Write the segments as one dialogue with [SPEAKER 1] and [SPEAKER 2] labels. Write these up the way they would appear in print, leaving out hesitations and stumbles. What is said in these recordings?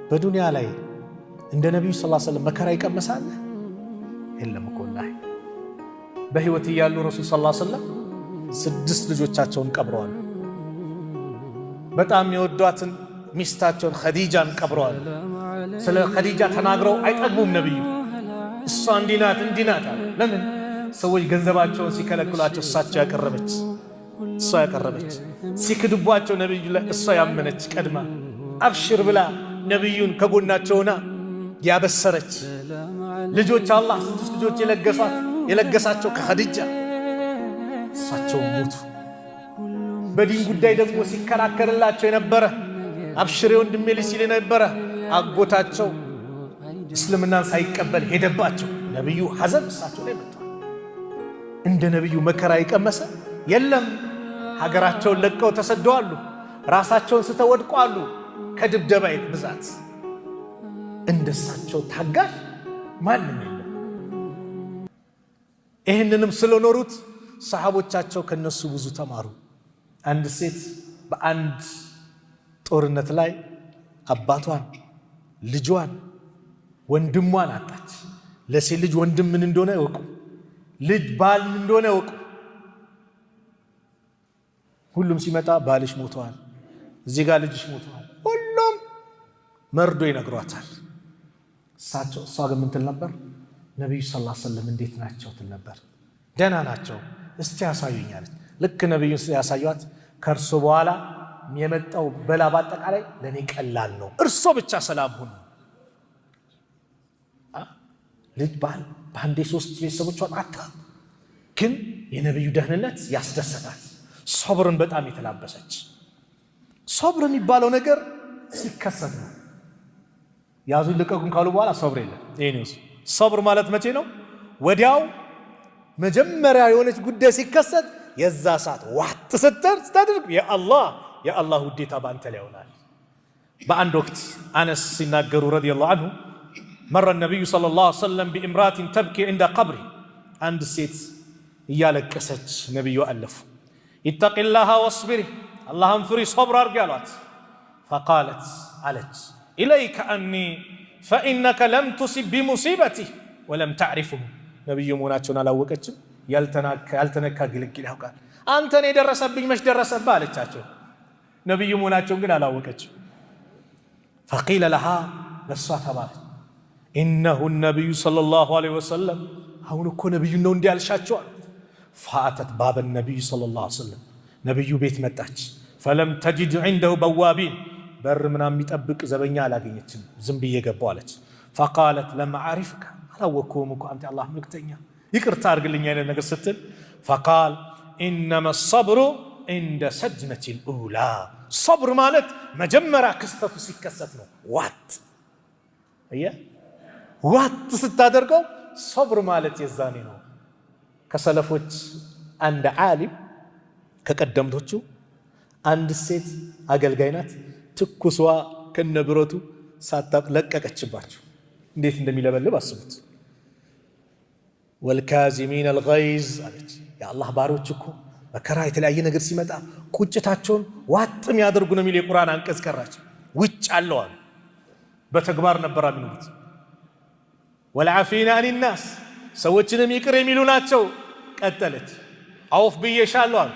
[SPEAKER 1] በዱንያ ላይ እንደ ነብዩ ሰለላሁ ዐለይሂ ወሰለም መከራ ይቀመሳል የለም እኮ ወላሂ። በህይወት እያሉ ረሱል ሰለላሁ ዐለይሂ ወሰለም 6 ልጆቻቸውን ቀብረዋል። በጣም የወዷትን ሚስታቸውን ኸዲጃን ቀብረዋል። ስለ ኸዲጃ ተናግረው አይጠግቡም ነብዩ። እሷ እንዲናት እንዲናት። ለምን? ሰዎች ገንዘባቸውን ሲከለክሏቸው እሳቸው ያቀረበች፣ እሷ ያቀረበች። ሲክድቧቸው ነብዩ ላይ እሷ ያመነች ቀድማ አብሽር ብላ ነብዩን ከጎናቸውና ያበሰረች። ልጆች አላህ 6 ልጆች የለገሳቸው ከኸዲጃ እሳቸው ሞቱ። በዲን ጉዳይ ደግሞ ሲከራከርላቸው የነበረ አብሽር ወንድሜ ሲል የነበረ አጎታቸው እስልምናን ሳይቀበል ሄደባቸው። ነብዩ ሐዘን እሳቸው ላይ መጣ። እንደ ነብዩ መከራ ይቀመሰ የለም። ሀገራቸውን ለቀው ተሰደዋሉ። ራሳቸውን ስተወድቋሉ ከድብደባ ብዛት። እንደሳቸው ታጋሽ ማንም የለም። ይህንንም ስለኖሩት ሰሃቦቻቸው ከነሱ ብዙ ተማሩ። አንድ ሴት በአንድ ጦርነት ላይ አባቷን፣ ልጇን፣ ወንድሟን አጣች። ለሴት ልጅ ወንድም ምን እንደሆነ ያውቁ፣ ልጅ ባል ምን እንደሆነ ያውቁ። ሁሉም ሲመጣ ባልሽ ሞተዋል፣ እዚህ ጋር ልጅሽ ሞተዋል፣ ሁሉም መርዶ ይነግሯታል። እሷ ግን ምን ትል ነበር? ነብዩ ሰለላሁ ዐለይሂ ወሰለም እንዴት ናቸው ትል ነበር። ደህና ናቸው እስቲ ያሳዩኝ አለች። ልክ ነብዩን ያሳዩት ከእርሱ በኋላ የመጣው በላ በአጠቃላይ ለኔ ቀላል ነው፣ እርሶ ብቻ ሰላም ሁኑ። ልጅ ባል በአንዴ 3 ቤተሰቦቿን አጣ። ግን የነብዩ ደህንነት ያስደሰታት፣ ሶብርን በጣም የተላበሰች። ሶብር የሚባለው ነገር ሲከሰት ነው። ያዙ ልቀቁን ካሉ በኋላ ሶብር የለም። ይሄንስ ሶብር ማለት መቼ ነው? ወዲያው መጀመሪያ የሆነች ጉዳይ ሲከሰት የዛ ሰዓት ዋት ስታደርግ የአላህ ውዴታ በአንተ ላይ ይሆናል። በአንድ ወቅት አነስ ሲናገሩ ረዲየላሁ ዐንሁ መረ ነብዩ ሰለላሁ ዐለይሂ ወሰለም ቢእምራቲን ተብኪ እንደ ቀብሪ። አንድ ሴት እያለቀሰች ነብዩ አለፉ። ኢተቂላሃ ወስቢሪ፣ አላህን ፍሪ ሶብር አድርጊ አሏት። ፈቃለት አለች ኢለይከ አኒ ፈኢነከ ለም ቱሲብ ቢሙሲበቲ ወለም ተዕሪፉሁ። ነብዩ መሆናቸውን አላወቀችም። ያልተነካ ግልግል ያውቃል። አንተን የደረሰብኝ መች ደረሰብህ አለቻቸው። ነብዩ መሆናቸውን ግን አላወቀችም። ፈቂለ ለሃ ለሷ ተባለች ኢነሁ ነብዩ ሰለላሁ ዐለይሂ ወሰለም፣ አሁን እኮ ነብዩ ነው እንዲህ ያልሻቸው አሉት። ፈአተት ባበ ነብዩ ሰለላሁ ዐለይሂ ወሰለም፣ ነብዩ ቤት መጣች። ፈለም ተጅድ ዐንደሁ በዋቢን፣ በር ምናምን የሚጠብቅ ዘበኛ አላገኘችም። ዝም ብዬ ገባሁ አለች። ፈቃለት ለም አዕሪፍከ፣ አላወቅኩም እኮ አንተ አላህ መልክተኛ ይቅርታ አድርግልኝ አይነት ነገር ስትል፣ ፈቃል ኢነማ ሰብሩ እንደ ሰድመቲል ኡላ፣ ሰብር ማለት መጀመሪያ ክስተቱ ሲከሰት ነው። ዋት ስታደርገው ሰብር ማለት የዛኔ ነው። ከሰለፎች አንድ ዓሊም ከቀደምቶቹ አንድ ሴት አገልጋይ ናት። ትኩሷ ከነብረቱ ሳታቅ ለቀቀችባቸው። እንዴት እንደሚለበልብ አስቡት። ወልካዚሚን አልገይዝ አለች። የአላህ ባሮች እኮ መከራ የተለያየ ነገር ሲመጣ ቁጭታቸውን ዋጥም ያደርጉ ነው የሚል የቁርአን አንቀጽ ቀራች። ውጭ አለዋል በተግባር ነበር የሚሉት። ወልዓፊና አን ናስ፣ ሰዎችንም ይቅር የሚሉ ናቸው። ቀጠለች አውፍ ብዬሻለሁ፣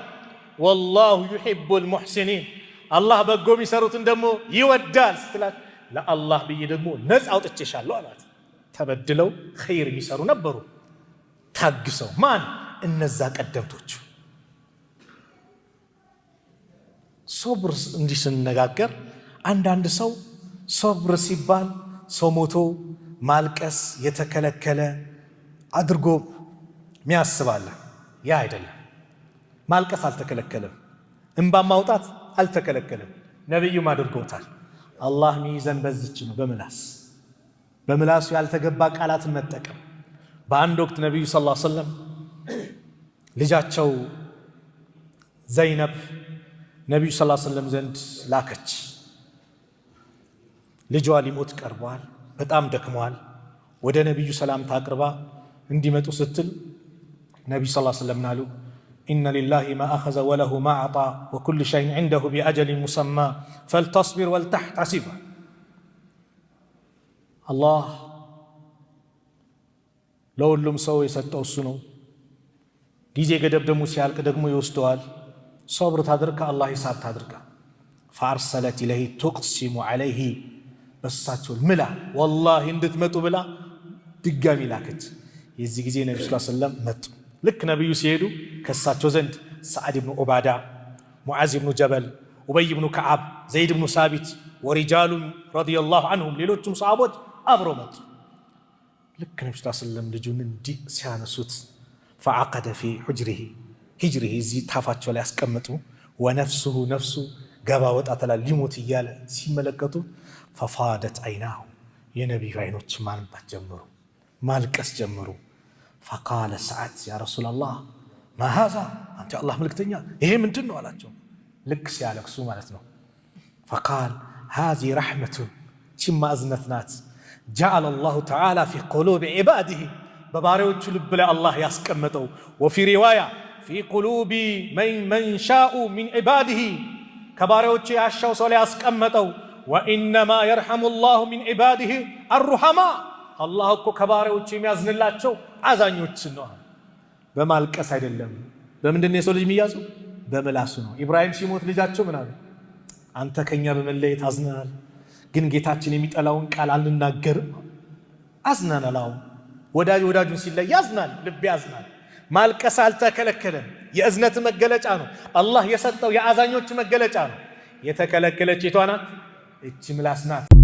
[SPEAKER 1] ወላሁ ዩሂቡል ሙሕሲኒን፣ አላህ በጎ የሚሰሩትን ደግሞ ይወዳል ስትላት፣ ለአላህ ብዬ ደግሞ ነፃ አውጥቼሻለሁ አላት። ተበድለው ኸይር የሚሰሩ ነበሩ ታግሰው። ማን? እነዛ ቀደምቶቹ። ሶብር እንዲህ ስንነጋገር አንዳንድ ሰው ሶብር ሲባል ሰው ሞቶ ማልቀስ የተከለከለ አድርጎ ሚያስባለ። ያ አይደለም። ማልቀስ አልተከለከለም፣ እንባ ማውጣት አልተከለከለም። ነብዩም አድርገውታል። አላህ ሚይዘን በዝች ነው፣ በምላሱ ያልተገባ ቃላትን መጠቀም። በአንድ ወቅት ነብዩ ሰለላሁ ዐለይሂ ወሰለም ልጃቸው ዘይነብ ነብዩ ሰለላሁ ዐለይሂ ወሰለም ዘንድ ላከች። ልጇ ሊሞት ቀርቧል፣ በጣም ደክሟል። ወደ ነብዩ ሰላምታ አቅርባ እንዲመጡ ስትል ነብዩ ሰለላሁ ዐለይሂ ወሰለም አሉ ኢነ ሊላሂ ማ አኸዘ ወለሁ ማ አጣ ወኩሉ ሸይን ዐንደሁ ቢአጀሊን ሙሰማ ፈልተስቢር ወልተሕተሲብ። አላህ ለሁሉም ሰው የሰጠው እሱ ነው። ጊዜ ገደብ ደግሞ ሲያልቅ ደግሞ ይወስደዋል። ሶብር ታድርግ፣ አላህ ሂሳብ ታድርግ። ፈአርሰለት ኢለይሂ ቱቅሲሙ ዐለይሂ በሳቸው ምላ ወላሂ እንድትመጡ ብላ ድጋሚ ላከች። የዚህ ጊዜ ነብዩ ሰለላሁ ዐለይሂ ወሰለም መጡ። ልክ ነብዩ ሲሄዱ ከሳቸው ዘንድ ሰዓድ ብኑ ዑባዳ፣ ሙዓዝ ብኑ ጀበል፣ ኡበይ ብኑ ከዓብ፣ ዘይድ ብኑ ሳቢት ወሪጃሉ ረዲየላሁ ዐንሁም ሌሎችም ሰሃቦች አብረው መጡ። ልክ ነብዩ ሰለላሁ ዐለይሂ ወሰለም ልጁን እንዲህ ሲያነሱት ፈዐቀደ ፊ ሂጅሪሂ እዚህ ታፋቸው ላይ ያስቀመጡ። ወነፍሱሁ ነፍሱ ገባ ወጣ ተላል ሊሞት እያለ ሲመለከቱ ፈፋደት አይናሁ የነቢዩ አይኖች ማንባት ጀመሩ፣ ማልቀስ ጀመሩ። ፈቃለ ሰዓድ ያ ረሱላላህ ማ ሃዛ አንተ አላህ መልክተኛ ይሄ ምንድን ነው አላቸው። ልክ ሲያለቅሱ ማለት ነው። ፈቃል ሃዚ ረሕመቱን ችማ እዝነት ናት። ጀዐለ አላሁ ተዓላ ፊ ቁሉብ ዒባዲሂ በባሪያዎቹ ልብ ላይ አላህ ያስቀመጠው። ወፊ ሪዋያ ፊ ቁሉቢ መን ሻኡ ሚን ዒባዲሂ ከባሪያዎቹ ያሻው ሰው ላይ ያስቀመጠው። ወኢነማ የርሐሙ ላሁ ሚን ዒባዲሂ አሩሐማ አላህ እኮ ከባሪያዎቹ የሚያዝንላቸው አዛኞችን ነው። በማልቀስ አይደለም። በምንድን ነው የሰው ልጅ የሚያዘው? በምላሱ ነው። ኢብራሂም ሲሞት ልጃቸው ምን አሉ? አንተ ከኛ በመለየት አዝነናል፣ ግን ጌታችን የሚጠላውን ቃል አንናገርም። አዝነናል። አሁን ወዳጅ ወዳጁን ሲለይ ያዝናል፣ ልብ ያዝናል። ማልቀስ አልተከለከለም። የእዝነት መገለጫ ነው። አላህ የሰጠው የአዛኞች መገለጫ ነው። የተከለከለች የቷ ናት? እቺ ምላስ ናት።